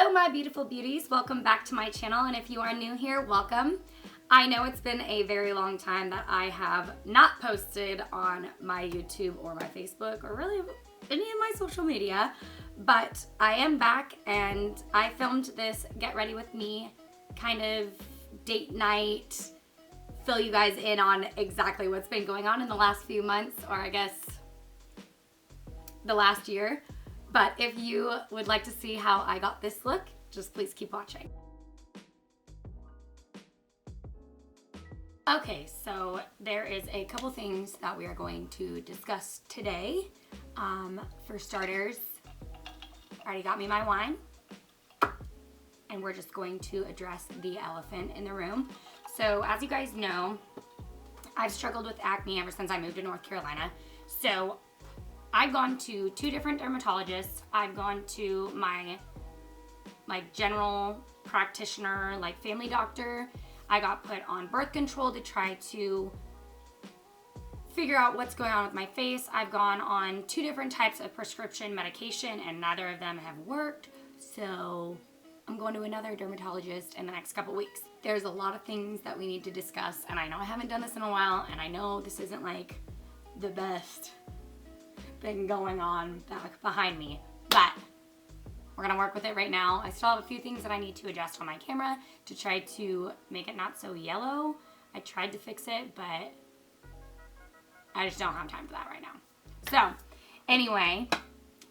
Hello my beautiful beauties, welcome back to my channel, and if you are new here, welcome. I know it's been a very long time that I have not posted on my YouTube or my Facebook or really any of my social media, but I am back and I filmed this Get Ready With Me kind of date night, fill you guys in on exactly what's been going on in the last few months, or I guess the last year. But if you would like to see how I got this look, just please keep watching. Okay, so there is a couple things that we are going to discuss today. For starters, I already got me my wine, and we're just going to address the elephant in the room. So as you guys know, I've struggled with acne ever since I moved to North Carolina. So I've gone to 2 different dermatologists. I've gone to my general practitioner, family doctor. I got put on birth control to try to figure out what's going on with my face. I've gone on 2 different types of prescription medication and neither of them have worked. So I'm going to another dermatologist in the next couple weeks. There's a lot of things that we need to discuss, and I know I haven't done this in a while, and I know this isn't the best thing going on back behind me, but we're gonna work with it right now. I still have a few things that I need to adjust on my camera to try to make it not so yellow. I tried to fix it, but I just don't have time for that right now. So anyway,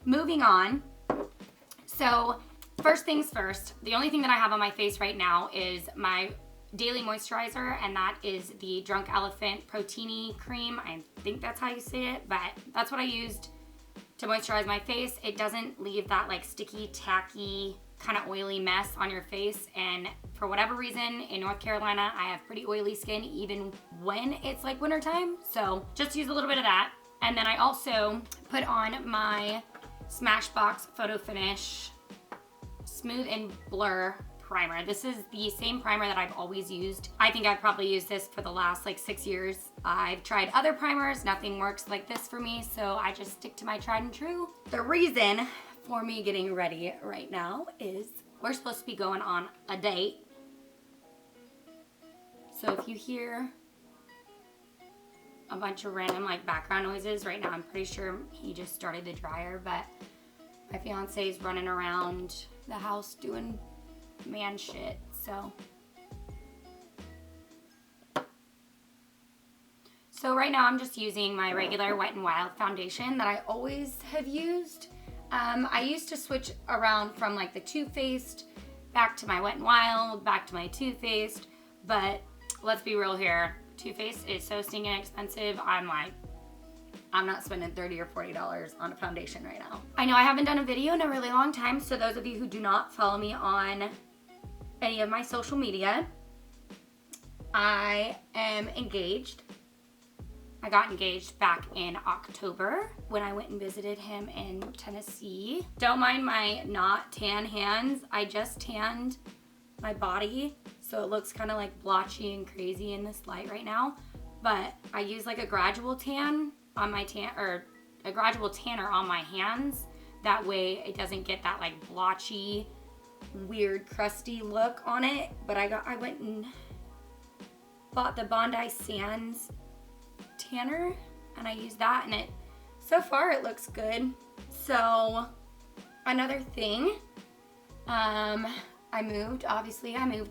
moving on. So first things first, the only thing that I have on my face right now is my daily moisturizer, and that is the Drunk Elephant Proteini Cream. I think that's how you say it, but that's what I used to moisturize my face. It doesn't leave that sticky, tacky, kind of oily mess on your face, and for whatever reason, in North Carolina, I have pretty oily skin even when it's wintertime, so just use a little bit of that. And then I also put on my Smashbox Photo Finish Smooth and Blur primer. This is the same primer that I've always used. I think I've probably used this for the last 6 years. I've tried other primers, nothing works like this for me, so I just stick to my tried and true. The reason for me getting ready right now is we're supposed to be going on a date. So if you hear a bunch of random background noises right now, I'm pretty sure he just started the dryer, but my fiance is running around the house doing man shit, so right now I'm just using my regular Wet n Wild foundation that I always have used. I used to switch around from the Too Faced back to my Wet n Wild, back to my Too Faced, but let's be real here, Too Faced is so stinking expensive. I'm not spending $30 or $40 on a foundation right now. I know I haven't done a video in a really long time, so those of you who do not follow me on any of my social media, I am engaged. I got engaged back in October when I went and visited him in Tennessee. Don't mind my not tan hands. I just tanned my body, so it looks kind of blotchy and crazy in this light right now. But I use a gradual tan on my a gradual tanner on my hands. That way it doesn't get that blotchy, weird, crusty look on it. But I went and bought the Bondi Sands tanner, and I used that, and so far it looks good. So another thing, I moved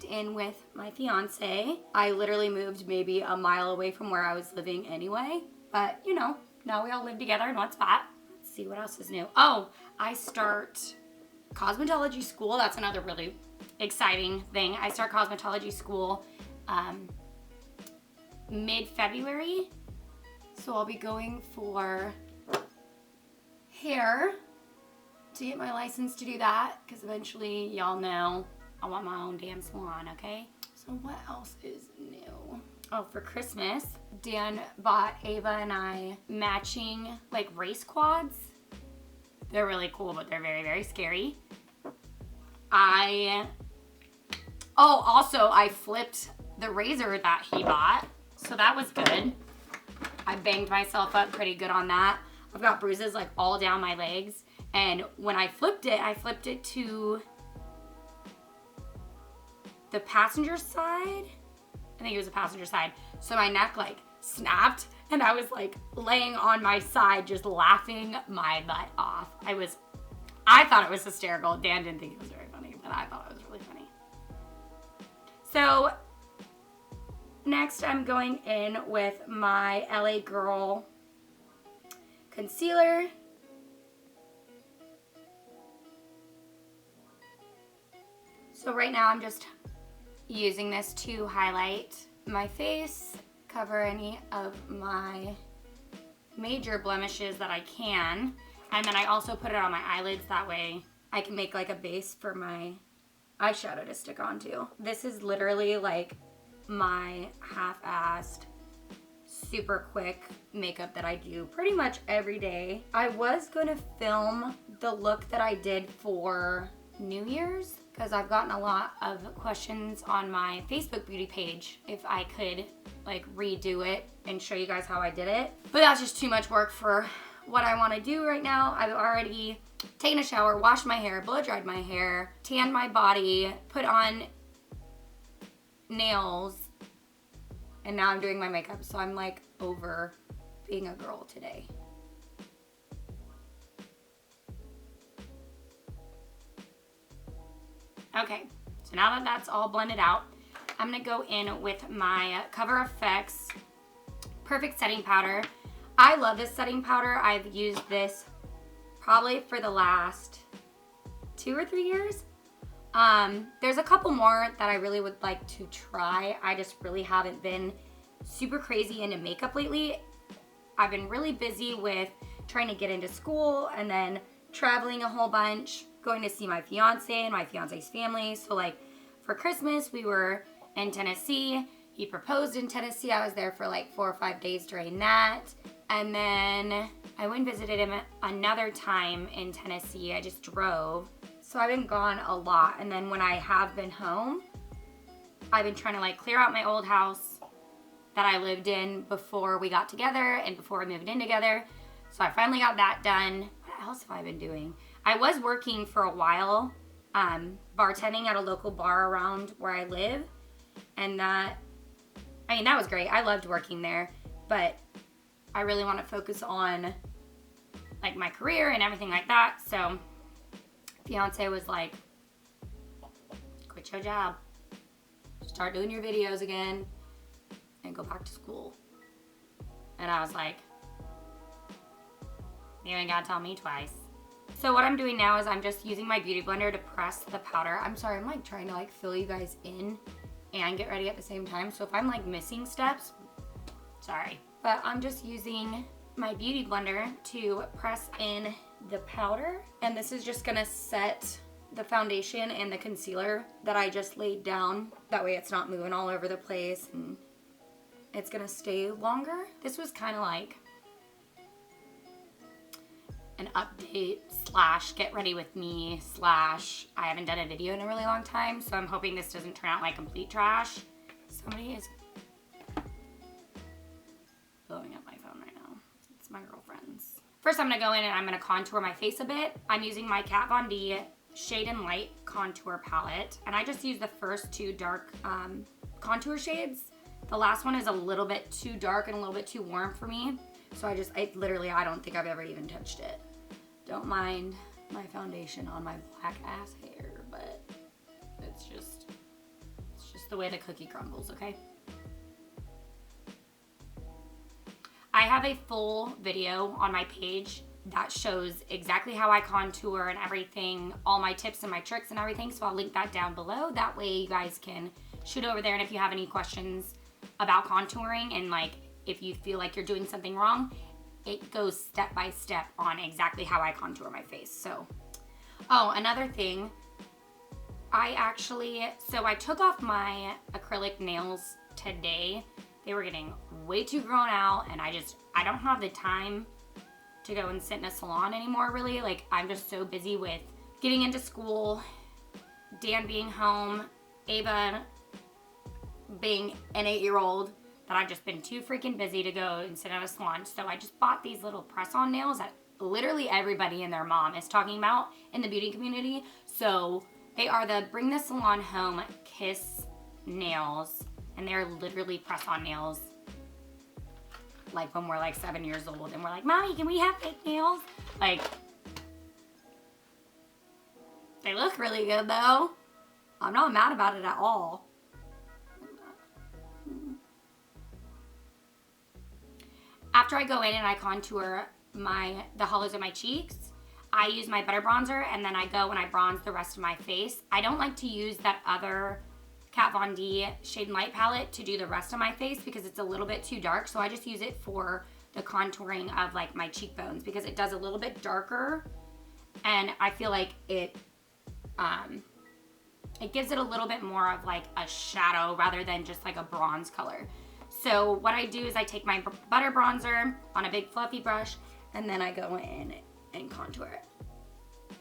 in with my fiance. I literally moved maybe a mile away from where I was living anyway, but now we all live together in one spot. Let's see what else is new. Oh, I start cosmetology school. That's another really exciting thing. I start cosmetology school mid-February. So I'll be going for hair to get my license to do that, because eventually, y'all know, I want my own damn salon, okay? So what else is new? Oh, for Christmas, Dan bought Ava and I matching race quads. They're really cool, but they're very, very scary. Also I flipped the razor that he bought, so that was good. I banged myself up pretty good on that. I've got bruises all down my legs, and when I flipped it to the passenger side. I think it was the passenger side. So my neck like snapped and I was like laying on my side just laughing my butt off. I thought it was hysterical. Dan didn't think it was very funny, but I thought it was really funny. So next I'm going in with my LA Girl concealer. So right now I'm just using this to highlight my face, cover any of my major blemishes that I can, and then I also put it on my eyelids, that way I can make like a base for my eyeshadow to stick onto. This is literally like my half-assed, super quick makeup that I do pretty much every day. I was gonna film the look that I did for New Year's because I've gotten a lot of questions on my Facebook beauty page if I could like redo it and show you guys how I did it. But that's just too much work for what I want to do right now. I've already taken a shower, washed my hair, blow dried my hair, tanned my body, put on nails, and now I'm doing my makeup. So I'm like over being a girl today. Okay, so now that that's all blended out, I'm gonna go in with my Cover FX Perfect Setting Powder. I love this setting powder. I've used this probably for the last 2 or 3 years. There's a couple more that I really would like to try. I just really haven't been super crazy into makeup lately. I've been really busy with trying to get into school and then traveling a whole bunch, going to see my fiance and my fiance's family. So like for Christmas, we were in Tennessee. He proposed in Tennessee. I was there for like 4 or 5 days during that. And then I went and visited him another time in Tennessee. I just drove. So I've been gone a lot. And then when I have been home, I've been trying to like clear out my old house that I lived in before we got together and before we moved in together. So I finally got that done. What else have I been doing? I was working for a while, bartending at a local bar around where I live. And that was great. I loved working there, but I really want to focus on like my career and everything like that. So fiance was like, quit your job, start doing your videos again and go back to school. And I was like, you ain't gotta tell me twice. So what I'm doing now is I'm just using my beauty blender to press the powder. I'm sorry, I'm like trying to like fill you guys in and get ready at the same time. So if I'm like missing steps, sorry. But I'm just using my beauty blender to press in the powder. And this is just gonna set the foundation and the concealer that I just laid down. That way it's not moving all over the place and it's gonna stay longer. This was kind of like an update slash get ready with me slash I haven't done a video in a really long time, so I'm hoping this doesn't turn out like complete trash. Somebody is blowing up my phone right now. It's my girlfriend's. First I'm gonna go in and I'm gonna contour my face a bit. I'm using my Kat Von D Shade and Light contour palette, and I just use the first 2 dark contour shades. The last one is a little bit too dark and a little bit too warm for me, so I don't think I've ever even touched it. Don't mind my foundation on my black ass hair, but it's just the way the cookie crumbles, okay? I have a full video on my page that shows exactly how I contour and everything, all my tips and my tricks and everything, so I'll link that down below. That way you guys can shoot over there, and if you have any questions about contouring and like if you feel like you're doing something wrong, it goes step by step on exactly how I contour my face. So, oh, another thing, I took off my acrylic nails today. They were getting way too grown out, and I don't have the time to go and sit in a salon anymore, really. Like, I'm just so busy with getting into school, Dan being home, Ava being an 8-year-old, that I've just been too freaking busy to go and sit at a salon. So I just bought these little press-on nails that literally everybody and their mom is talking about in the beauty community. So they are the Bring the Salon Home Kiss nails, and they're literally press-on nails. Like when we're like 7 years old and we're like, Mommy, can we have fake nails? Like, they look really good though. I'm not mad about it at all. After I go in and I contour the hollows of my cheeks, I use my butter bronzer, and then I go and I bronze the rest of my face. I don't like to use that other Kat Von D Shade and Light palette to do the rest of my face because it's a little bit too dark, so I just use it for the contouring of like my cheekbones because it does a little bit darker, and I feel like it gives it a little bit more of like a shadow rather than just like a bronze color. So what I do is I take my butter bronzer on a big fluffy brush, and then I go in and contour it.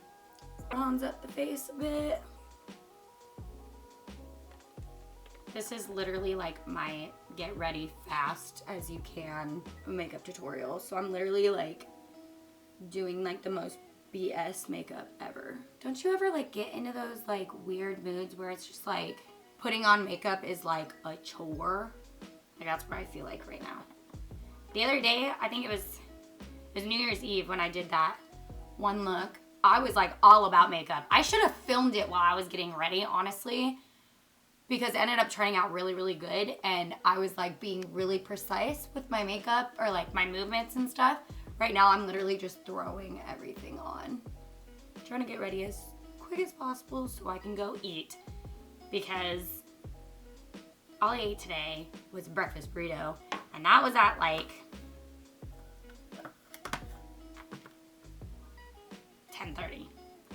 Bronze up the face a bit. This is literally like my get ready fast as you can makeup tutorial. So I'm literally like doing like the most BS makeup ever. Don't you ever like get into those like weird moods where it's just like putting on makeup is like a chore? Like that's what I feel like right now. The other day, I think it was New Year's Eve when I did that one look. I was like all about makeup. I should have filmed it while I was getting ready, honestly, because it ended up turning out really, really good. And I was like being really precise with my makeup or like my movements and stuff. Right now, I'm literally just throwing everything on. I'm trying to get ready as quick as possible so I can go eat, because all I ate today was a breakfast burrito, and that was at like 10:30,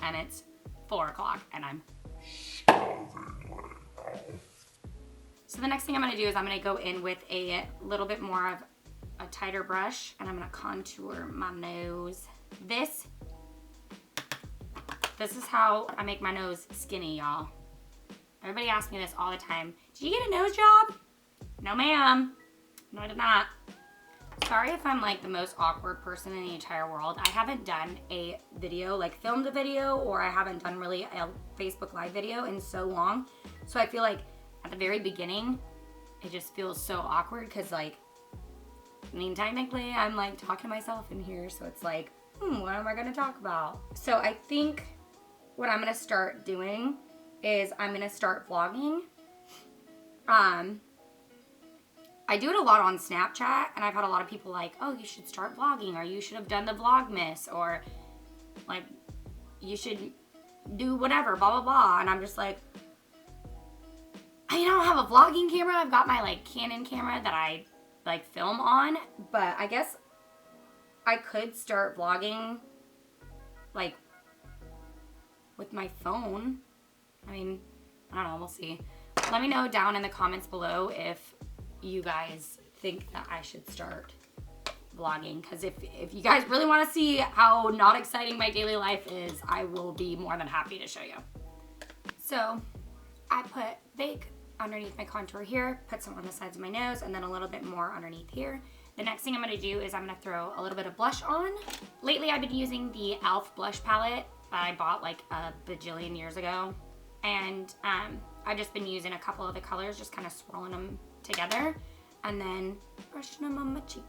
and it's 4 o'clock, and I'm starving. So the next thing I'm gonna do is I'm gonna go in with a little bit more of a tighter brush, and I'm gonna contour my nose. This is how I make my nose skinny, y'all. Everybody asks me this all the time. Did you get a nose job? No, ma'am. No, I did not. Sorry if I'm like the most awkward person in the entire world. I haven't done a video, like filmed a video, or I haven't done really a Facebook Live video in so long. So I feel like at the very beginning, it just feels so awkward because like, I mean, technically I'm like talking to myself in here. So it's like, what am I gonna talk about? So I think what I'm gonna start doing is I'm gonna start vlogging. I do it a lot on Snapchat, and I've had a lot of people like, oh, you should start vlogging, or you should have done the Vlogmas, or like, you should do whatever, blah, blah, blah. And I'm just like, I don't have a vlogging camera. I've got my like Canon camera that I like film on, but I guess I could start vlogging like with my phone. I mean, I don't know, we'll see. Let me know down in the comments below if you guys think that I should start vlogging, because if you guys really want to see how not exciting my daily life is, I will be more than happy to show you. So I put fake underneath my contour here, put some on the sides of my nose, and then a little bit more underneath here. The next thing I'm going to do is I'm going to throw a little bit of blush on. Lately I've been using the e.l.f. blush palette that I bought like a bajillion years ago. And I've just been using a couple of the colors, just kind of swirling them together and then brushing them on my cheeks.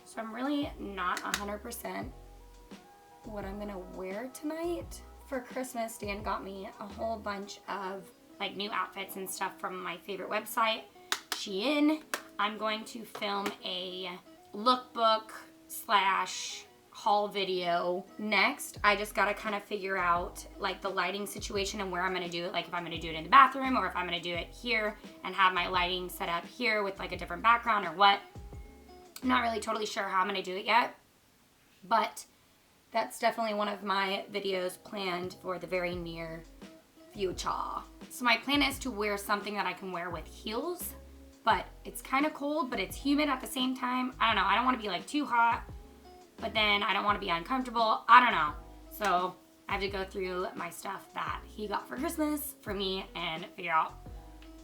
So I'm really not 100% what I'm gonna wear tonight. For Christmas, Dan got me a whole bunch of like new outfits and stuff from my favorite website, Shein. I'm going to film a lookbook / haul video next. I just gotta kind of figure out like the lighting situation and where I'm gonna do it, like if I'm gonna do it in the bathroom or if I'm gonna do it here and have my lighting set up here with like a different background or what. I'm not really totally sure how I'm gonna do it yet, but that's definitely one of my videos planned for the very near future. So my plan is to wear something that I can wear with heels, but it's kind of cold, but it's humid at the same time. I don't know, I don't want to be like too hot, but then I don't want to be uncomfortable. I don't know. So I have to go through my stuff that he got for Christmas for me and figure out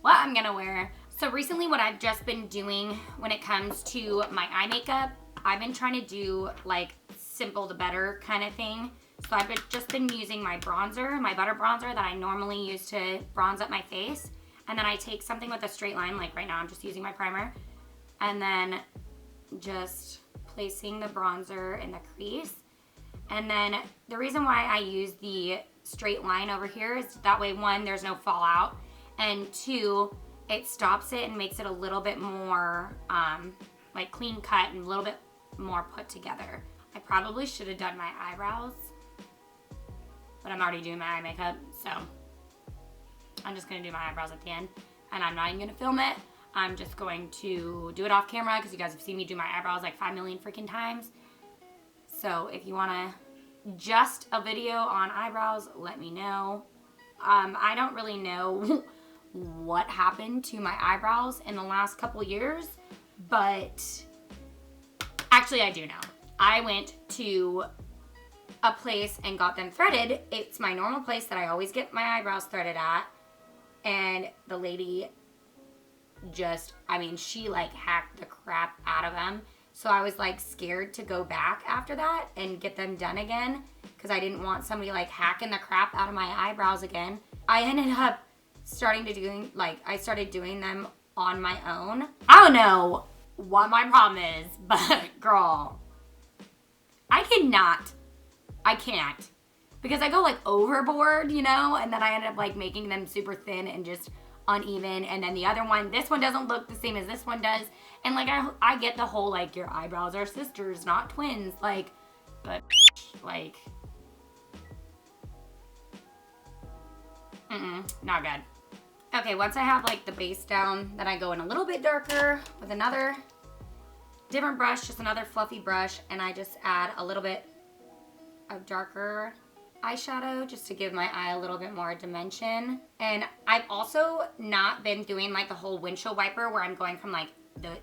what I'm gonna wear. So recently what I've just been doing when it comes to my eye makeup, I've been trying to do like simple to better kind of thing. So I've just been using my bronzer, my butter bronzer that I normally use to bronze up my face. And then I take something with a straight line, like right now I'm just using my primer. And then just placing the bronzer in the crease. And then the reason why I use the straight line over here is that way, one, there's no fallout. And two, it stops it and makes it a little bit more like clean cut and a little bit more put together. I probably should have done my eyebrows, but I'm already doing my eye makeup, so I'm just gonna do my eyebrows at the end. And I'm not even gonna film it. I'm just going to do it off camera because you guys have seen me do my eyebrows like 5 million freaking times. So if you wanna just a video on eyebrows, let me know. I don't really know what happened to my eyebrows in the last couple years, but actually I do know. I went to a place and got them threaded. It's my normal place that I always get my eyebrows threaded at, and the lady just, I mean, she like hacked the crap out of them. So I was like scared to go back after that and get them done again because I didn't want somebody like hacking the crap out of my eyebrows again. I ended up started doing them on my own. I don't know what my problem is, but girl, I can't. Because I go like overboard, you know, and then I end up like making them super thin and just uneven. And then the other one, this one doesn't look the same as this one does. And like I get the whole like your eyebrows are sisters, not twins, like, but like, not good. Okay, once I have like the base down, then I go in a little bit darker with another different brush, just another fluffy brush, and I just add a little bit of darker eyeshadow just to give my eye a little bit more dimension. And I've also not been doing like the whole windshield wiper where I'm going from like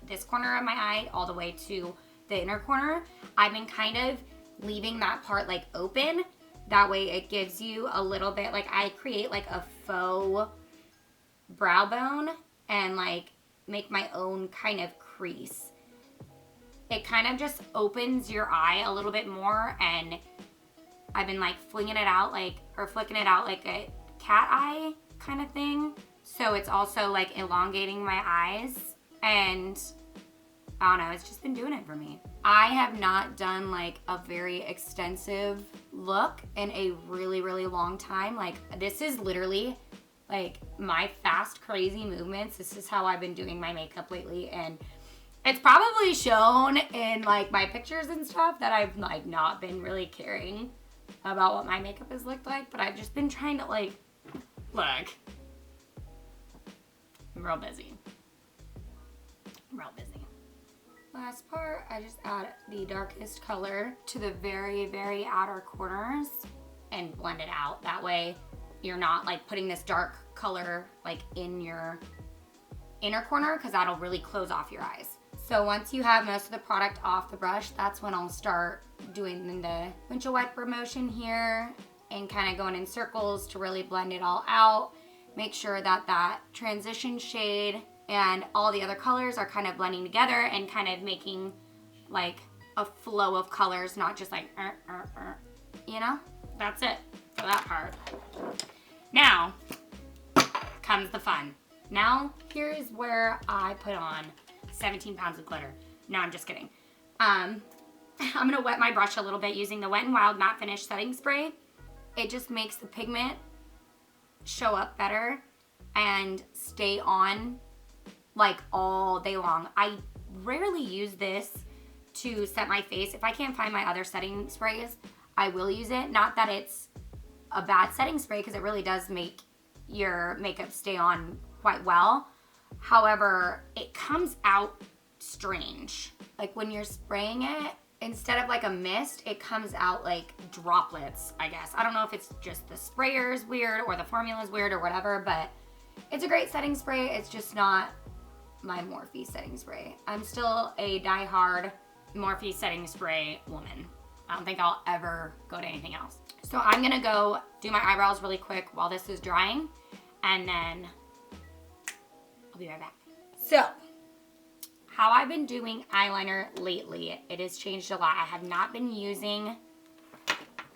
this corner of my eye all the way to the inner corner. I've been kind of leaving that part like open. That way it gives you a little bit, like I create like a faux brow bone and like make my own kind of crease. It kind of just opens your eye a little bit more, and I've been like flinging it out like, or flicking it out like a cat eye kind of thing. So it's also like elongating my eyes, and I don't know, it's just been doing it for me. I have not done like a very extensive look in a really, really long time. Like this is literally like my fast, crazy movements. This is how I've been doing my makeup lately, and it's probably shown in like my pictures and stuff that I've like not been really caring about what my makeup has looked like, but I've just been trying to like, look, I'm real busy. Last part, I just add the darkest color to the very, very outer corners and blend it out. That way you're not like putting this dark color like in your inner corner, because that'll really close off your eyes. So once you have most of the product off the brush, that's when I'll start doing the windshield wiper motion here and kind of going in circles to really blend it all out. Make sure that that transition shade and all the other colors are kind of blending together and kind of making like a flow of colors, not just like, you know? That's it for that part. Now comes the fun. Now here's where I put on 17 pounds of glitter. No, I'm just kidding. I'm gonna wet my brush a little bit using the Wet n Wild Matte Finish Setting Spray. It just makes the pigment show up better and stay on like all day long. I rarely use this to set my face. If I can't find my other setting sprays, I will use it. Not that it's a bad setting spray, because it really does make your makeup stay on quite well. However, it comes out strange. Like when you're spraying it, instead of like a mist, it comes out like droplets, I guess. I don't know if it's just the sprayer is weird or the formula is weird or whatever, but it's a great setting spray. It's just not my Morphe setting spray. I'm still a diehard Morphe setting spray woman. I don't think I'll ever go to anything else. So I'm gonna go do my eyebrows really quick while this is drying, and then I'll be right back. So, how I've been doing eyeliner lately, it has changed a lot. I have not been using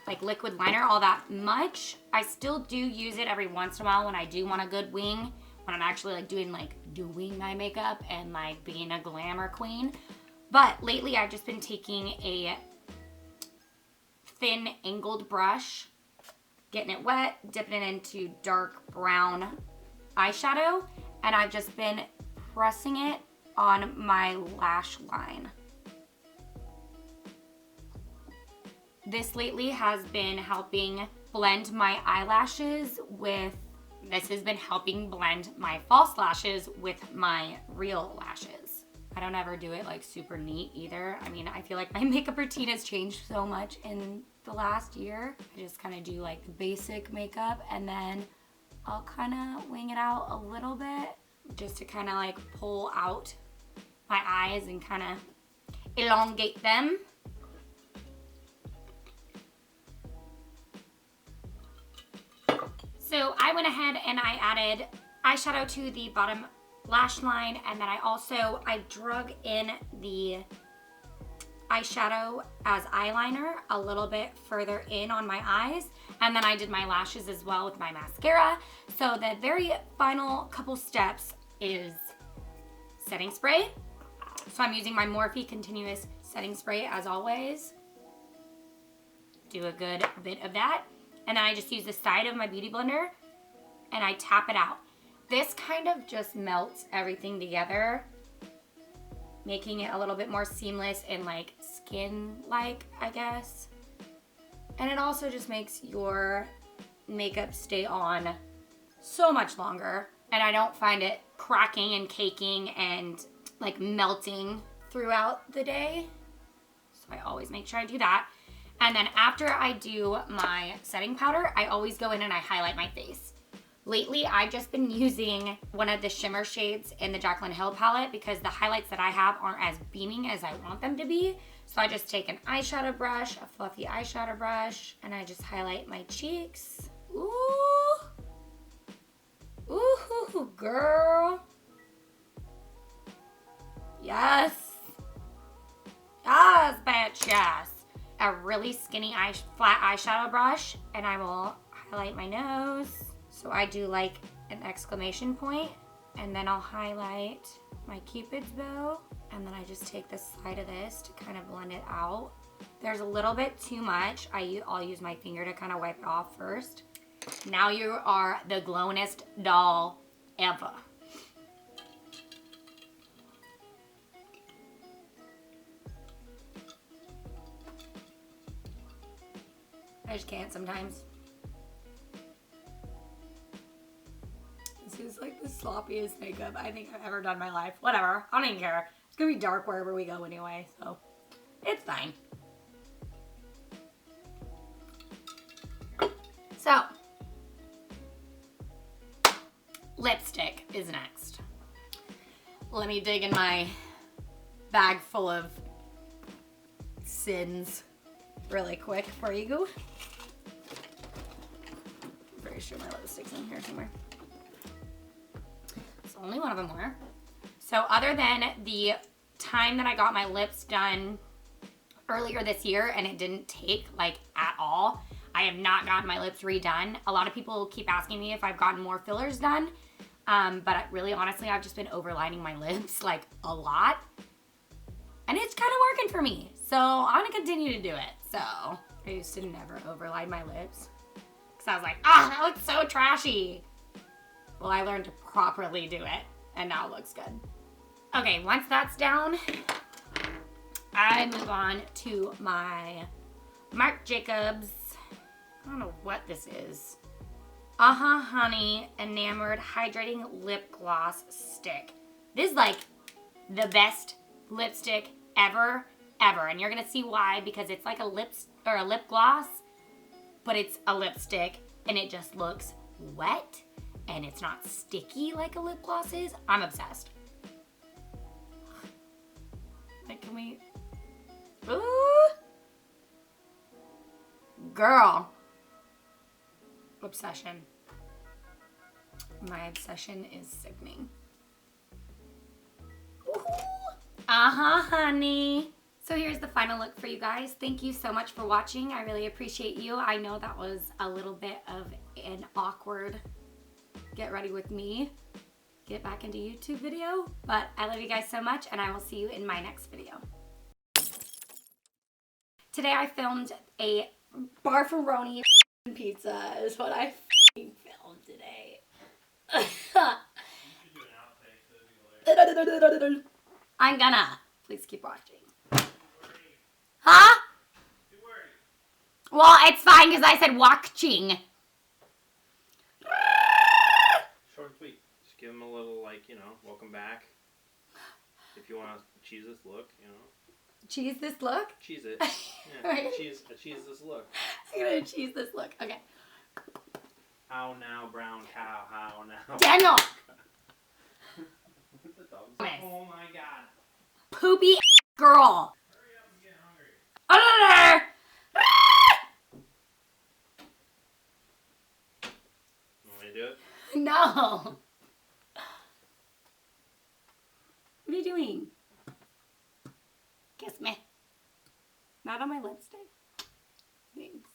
like liquid liner all that much. I still do use it every once in a while when I do want a good wing, when I'm actually like doing my makeup and like being a glamour queen. But lately I've just been taking a thin angled brush, getting it wet, dipping it into dark brown eyeshadow, and I've just been pressing it on my lash line. This lately has been helping blend my eyelashes with, this has been helping blend my false lashes with my real lashes. I don't ever do it like super neat either. I mean, I feel like my makeup routine has changed so much in the last year. I just kind of do like the basic makeup and then I'll kind of wing it out a little bit just to kind of like pull out my eyes and kind of elongate them. So I went ahead and I added eyeshadow to the bottom lash line, and then I drug in the eyeshadow as eyeliner a little bit further in on my eyes, and then I did my lashes as well with my mascara. So the very final couple steps is setting spray. So I'm using my Morphe Continuous Setting Spray as always. Do a good bit of that. And then I just use the side of my Beauty Blender and I tap it out. This kind of just melts everything together, making it a little bit more seamless and like skin-like, I guess. And it also just makes your makeup stay on so much longer. And I don't find it cracking and caking and like melting throughout the day. So I always make sure I do that. And then after I do my setting powder, I always go in and I highlight my face. Lately, I've just been using one of the shimmer shades in the Jaclyn Hill palette because the highlights that I have aren't as beaming as I want them to be. So I just take an eyeshadow brush, a fluffy eyeshadow brush, and I just highlight my cheeks. Ooh. Ooh, girl. Yes. Yes, bitch, yes. A really skinny flat eyeshadow brush, and I will highlight my nose. So I do like an exclamation point, and then I'll highlight my Cupid's bow, and then I just take the side of this to kind of blend it out. There's a little bit too much. I'll use my finger to kind of wipe it off first. Now you are the glowinest doll ever. I just can't sometimes. This is like the sloppiest makeup I think I've ever done in my life. Whatever, I don't even care. It's gonna be dark wherever we go anyway, so it's fine. So, lipstick is next. Let me dig in my bag full of sins really quick for you. I'm pretty sure my lipstick's in here somewhere. It's only one of them more. So other than the time that I got my lips done earlier this year, and it didn't take like at all, I have not gotten my lips redone. A lot of people keep asking me if I've gotten more fillers done, but really honestly, I've just been overlining my lips like a lot, and it's kind of working for me. So I'm gonna continue to do it. So I used to never overline my lips because I was like, ah, that looks so trashy. Well, I learned to properly do it, and now it looks good. Okay, once that's down, I move on to my Marc Jacobs, I don't know what this is, Honey Enamored Hydrating Lip Gloss Stick. This is like the best lipstick ever, and you're gonna see why, because it's like a lip gloss, but it's a lipstick, and it just looks wet, and it's not sticky like a lip gloss is. I'm obsessed. Like, can we, ooh, girl, obsession. My obsession is sickening. Ooh. Honey. So here's the final look for you guys. Thank you so much for watching. I really appreciate you. I know that was a little bit of an awkward get ready with me, get back into YouTube video, but I love you guys so much and I will see you in my next video. Today I filmed a barfaroni pizza is what I filmed today. I'm gonna. Please keep watching. Huh? Well, it's fine because I said watching. Short and sweet. Just give them a little, like, you know, welcome back. If you want to cheese this look, you know. Cheese this look? Cheese it. Yeah, Right. cheese this look. I'm gonna cheese this look. Okay. How now, brown cow? How now? Daniel! The dog's oh my god. Poopy girl. Hurry up and get hungry. You want me to do it? No. What are you doing? Kiss me. Not on my lipstick. Thanks.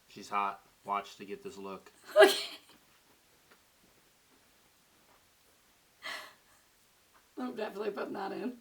She's hot. Watch to get this look. Okay. I'm definitely putting that in.